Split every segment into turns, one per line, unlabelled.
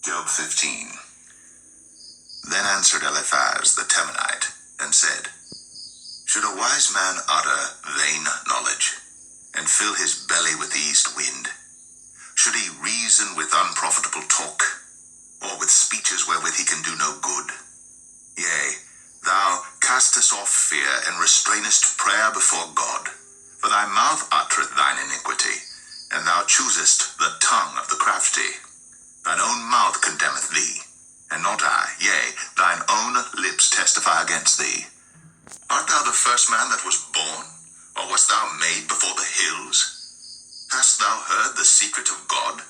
Job 15. Then answered Eliphaz the Temanite, and said, Should a wise man utter vain knowledge, and fill his belly with the east wind? Should he reason with unprofitable talk, or with speeches wherewith he can do no good? Yea, thou castest off fear, and restrainest prayer before God. For thy mouth uttereth thine iniquity, and thou choosest the tongue of the crafty. Thine own mouth condemneth thee, and not I. Yea, thine own lips testify against thee. Art thou the first man that was born, or wast thou made before the hills? Hast thou heard the secret of God,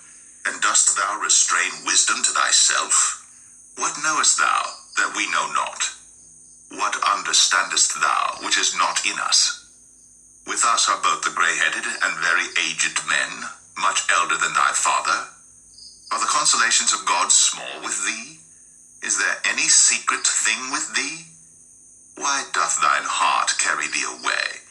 and dost thou restrain wisdom to thyself? What knowest thou that we know not? What understandest thou which is not in us? With us are both the grey-headed and very aged men, much elder than thy father. Are the consolations of God small with thee? Is there any secret thing with thee? Why doth thine heart carry thee away?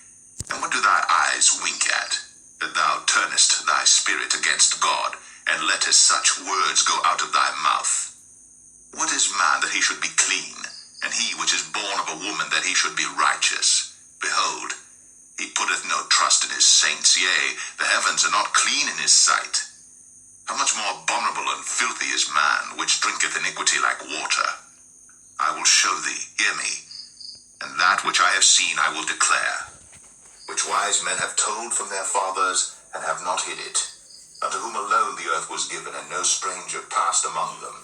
And what do thy eyes wink at, that thou turnest thy spirit against God, and lettest such words go out of thy mouth? What is man that he should be clean, and he which is born of a woman that he should be righteous? Behold, he putteth no trust in his saints, yea, the heavens are not clean in his sight. How much more abominable and filthy is man, which drinketh iniquity like water? I will show thee, hear me, and that which I have seen I will declare, which wise men have told from their fathers, and have not hid it, unto whom alone the earth was given, and no stranger passed among them.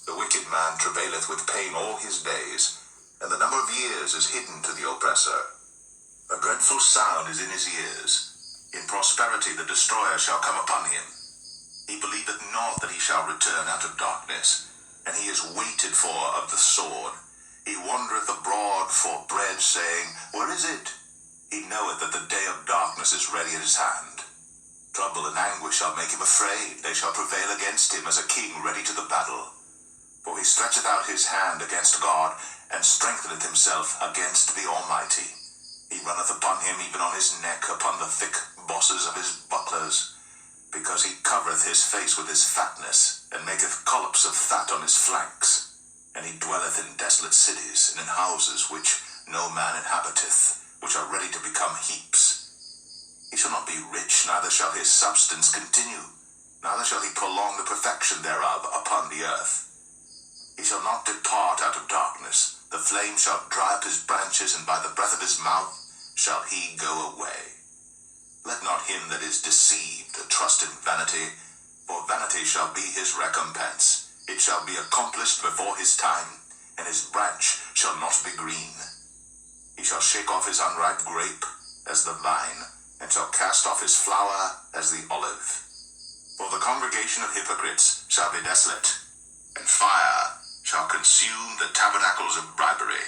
The wicked man travaileth with pain all his days, and the number of years is hidden to the oppressor. A dreadful sound is in his ears. In prosperity the destroyer shall come upon him. He believeth not that he shall return out of darkness, and he is waited for of the sword. He wandereth abroad for bread, saying, Where is it? He knoweth that the day of darkness is ready at his hand. Trouble and anguish shall make him afraid. They shall prevail against him as a king ready to the battle. For he stretcheth out his hand against God, and strengtheneth himself against the Almighty. He runneth upon him even on his neck, upon the thick bosses of his bucklers, because he covereth his face with his fatness, and maketh collops of fat on his flanks. And he dwelleth in desolate cities, and in houses which no man inhabiteth, which are ready to become heaps. He shall not be rich, neither shall his substance continue, neither shall he prolong the perfection thereof upon the earth. He shall not depart out of darkness. The flame shall dry up his branches, and by the breath of his mouth shall he go away. Let not him that is deceived trust in vanity, for vanity shall be his recompense. It shall be accomplished before his time, and his branch shall not be green. He shall shake off his unripe grape as the vine, and shall cast off his flower as the olive. For the congregation of hypocrites shall be desolate, and fire shall consume the tabernacles of bribery.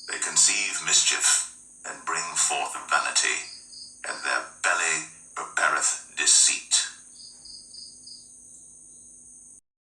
They conceive mischief, and bring forth vanity, and their